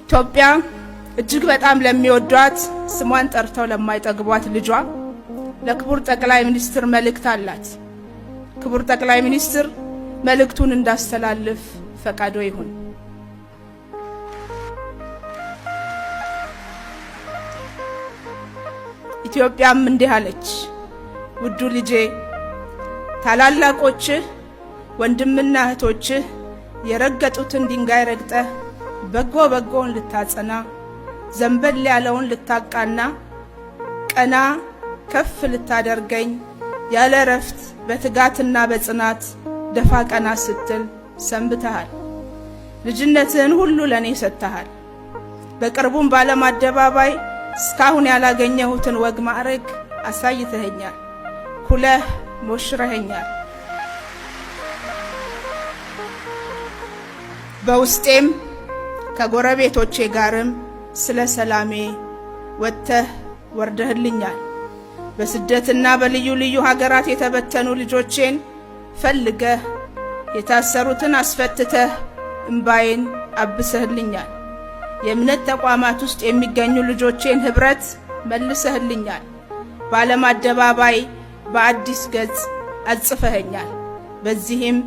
ኢትዮጵያ እጅግ በጣም ለሚወዷት ስሟን ጠርተው ለማይጠግቧት ልጇ ለክቡር ጠቅላይ ሚኒስትር መልእክት አላት። ክቡር ጠቅላይ ሚኒስትር መልእክቱን እንዳስተላልፍ ፈቃዶ ይሁን። ኢትዮጵያም እንዲህ አለች። ውዱ ልጄ ታላላቆችህ ወንድምና እህቶችህ የረገጡትን ድንጋይ ረግጠህ በጎ በጎውን ልታጸና ዘንበል ያለውን ልታቃና ቀና ከፍ ልታደርገኝ ያለ ረፍት በትጋትና በጽናት ደፋ ቀና ስትል ሰንብተሃል። ልጅነትህን ሁሉ ለኔ ሰጥተሃል። በቅርቡም ባለም አደባባይ እስካሁን ያላገኘሁትን ወግ ማዕረግ አሳይተኸኛል። ኩለህ ሞሽረኸኛል። በውስጤም ከጎረቤቶቼ ጋርም ስለ ሰላሜ ወጥተህ ወርደህልኛል። በስደትና በልዩ ልዩ ሀገራት የተበተኑ ልጆቼን ፈልገህ የታሰሩትን አስፈትተህ እምባዬን አብሰህልኛል። የእምነት ተቋማት ውስጥ የሚገኙ ልጆቼን ህብረት መልሰህልኛል። በዓለም አደባባይ በአዲስ ገጽ አጽፈኸኛል። በዚህም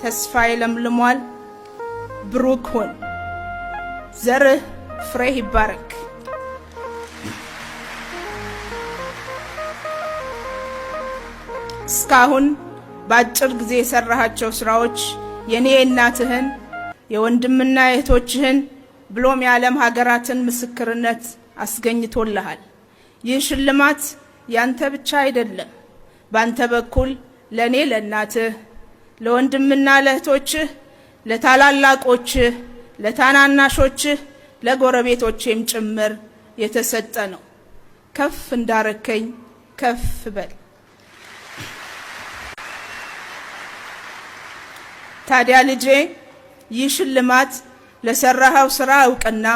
ተስፋዬ ለምልሟል። ብሩክ ሁን፣ ዘርህ ፍሬህ ይባረክ። እስካሁን በአጭር ጊዜ የሰራሃቸው ስራዎች የኔ እናትህን የወንድምና የእህቶችህን ብሎም የዓለም ሀገራትን ምስክርነት አስገኝቶልሃል። ይህ ሽልማት ያንተ ብቻ አይደለም። ባንተ በኩል ለኔ ለእናትህ ለወንድምና ለእህቶችህ ለታላላቆችህ ለታናናሾችህ ለጎረቤቶቼም ጭምር የተሰጠ ነው። ከፍ እንዳረከኝ ከፍ በል። ታዲያ ልጄ ይህ ሽልማት ለሰራኸው ስራ እውቅና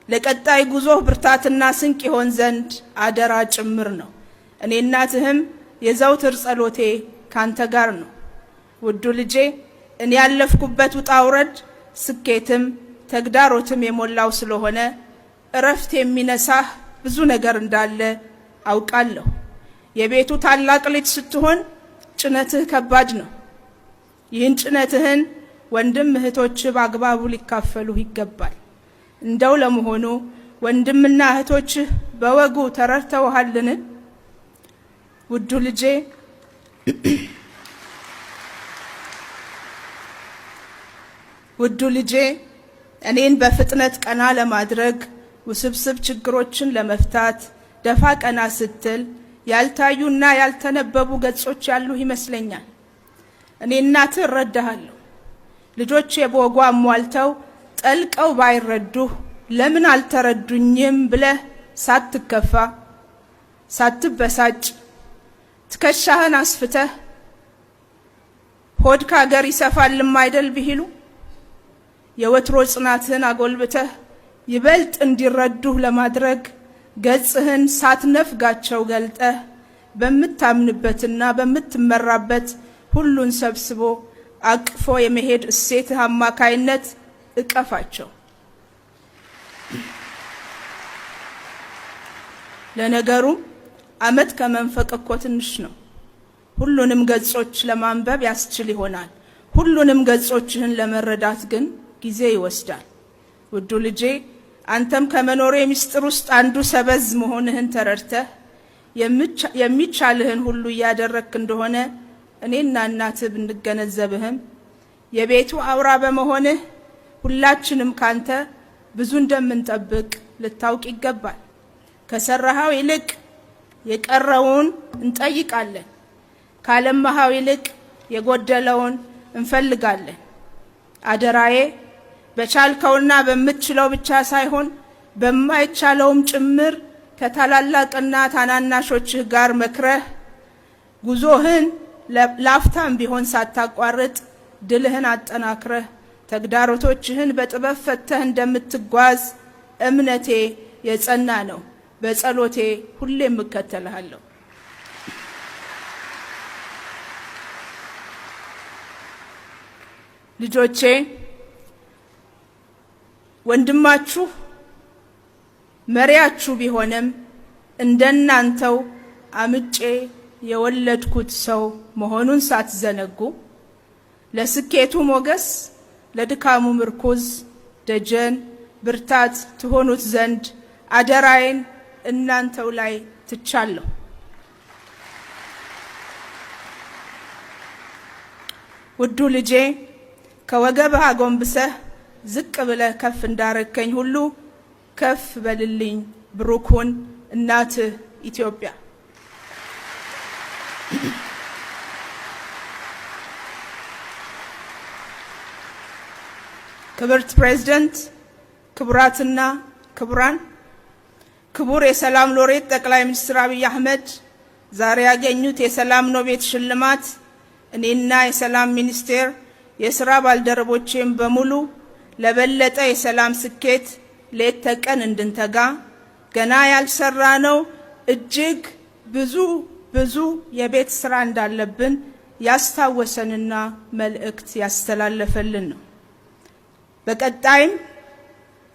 ለቀጣይ ጉዞህ ብርታትና ስንቅ ይሆን ዘንድ አደራ ጭምር ነው። እኔ እናትህም የዘውትር ጸሎቴ ካንተ ጋር ነው። ውዱ ልጄ እኔ ያለፍኩበት ውጣ ውረድ ስኬትም ተግዳሮትም የሞላው ስለሆነ እረፍት የሚነሳህ ብዙ ነገር እንዳለ አውቃለሁ። የቤቱ ታላቅ ልጅ ስትሆን ጭነትህ ከባድ ነው። ይህን ጭነትህን ወንድም እህቶችህ በአግባቡ ሊካፈሉህ ይገባል። እንደው ለመሆኑ ወንድምና እህቶችህ በወጉ ተረድተውሃልን? ውዱ ልጄ ውዱ ልጄ እኔን በፍጥነት ቀና ለማድረግ ውስብስብ ችግሮችን ለመፍታት ደፋ ቀና ስትል ያልታዩና ያልተነበቡ ገጾች ያሉ ይመስለኛል። እኔ እናትህ እረዳሃለሁ። ልጆቼ በወጉ አሟልተው ጠልቀው ባይረዱህ ለምን አልተረዱኝም ብለህ ሳትከፋ ሳትበሳጭ ትከሻህን አስፍተህ ሆድ ከአገር ይሰፋልም አይደል ቢሉ የወትሮ ጽናትህን አጎልብተህ ይበልጥ እንዲረዱህ ለማድረግ ገጽህን ሳትነፍጋቸው ገልጠህ በምታምንበትና በምትመራበት ሁሉን ሰብስቦ አቅፎ የመሄድ እሴትህ አማካይነት እቀፋቸው። ለነገሩ ዓመት ከመንፈቅ እኮ ትንሽ ነው። ሁሉንም ገጾች ለማንበብ ያስችል ይሆናል። ሁሉንም ገጾችህን ለመረዳት ግን ጊዜ ይወስዳል። ውዱ ልጄ አንተም ከመኖሬ ምስጢር ውስጥ አንዱ ሰበዝ መሆንህን ተረድተህ የሚቻልህን ሁሉ እያደረግክ እንደሆነ እኔና እናትህ ብንገነዘብህም የቤቱ አውራ በመሆንህ ሁላችንም ካንተ ብዙ እንደምንጠብቅ ልታውቅ ይገባል። ከሰራሃው ይልቅ የቀረውን እንጠይቃለን። ካለማሃው ይልቅ የጎደለውን እንፈልጋለን። አደራዬ በቻልከውና በምትችለው ብቻ ሳይሆን በማይቻለውም ጭምር ከታላላቅና ታናናሾችህ ጋር መክረህ ጉዞህን ላፍታም ቢሆን ሳታቋርጥ ድልህን አጠናክረህ ተግዳሮቶችህን በጥበብ ፈተህ እንደምትጓዝ እምነቴ የጸና ነው። በጸሎቴ ሁሌም እከተልሃለሁ። ልጆቼ ወንድማችሁ መሪያችሁ ቢሆንም እንደናንተው አምጬ የወለድኩት ሰው መሆኑን ሳትዘነጉ ለስኬቱ ሞገስ ለድካሙ ምርኩዝ ደጀን ብርታት ትሆኑት ዘንድ አደራዬን እናንተው ላይ ትቻለሁ። ውዱ ልጄ ከወገብህ አጎንብሰህ ዝቅ ብለህ ከፍ እንዳረከኝ ሁሉ ከፍ በልልኝ ብሩኩን እናትህ ኢትዮጵያ። ክብርት ፕሬዝዳንት፣ ክቡራትና ክቡራን፣ ክቡር የሰላም ሎሬት ጠቅላይ ሚኒስትር አብይ አህመድ ዛሬ ያገኙት የሰላም ኖቤል ሽልማት እኔና የሰላም ሚኒስቴር የሥራ ባልደረቦቼም በሙሉ ለበለጠ የሰላም ስኬት ሌት ተቀን እንድንተጋ ገና ያልሰራነው እጅግ ብዙ የቤት ስራ እንዳለብን ያስታወሰንና መልእክት ያስተላለፈልን ነው። በቀጣይም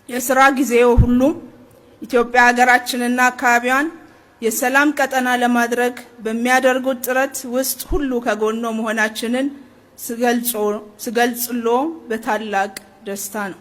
የሥራ ጊዜው ሁሉ ኢትዮጵያ ሀገራችንና አካባቢዋን የሰላም ቀጠና ለማድረግ በሚያደርጉት ጥረት ውስጥ ሁሉ ከጎኖ መሆናችንን ስገልጽሎ በታላቅ ደስታ ነው።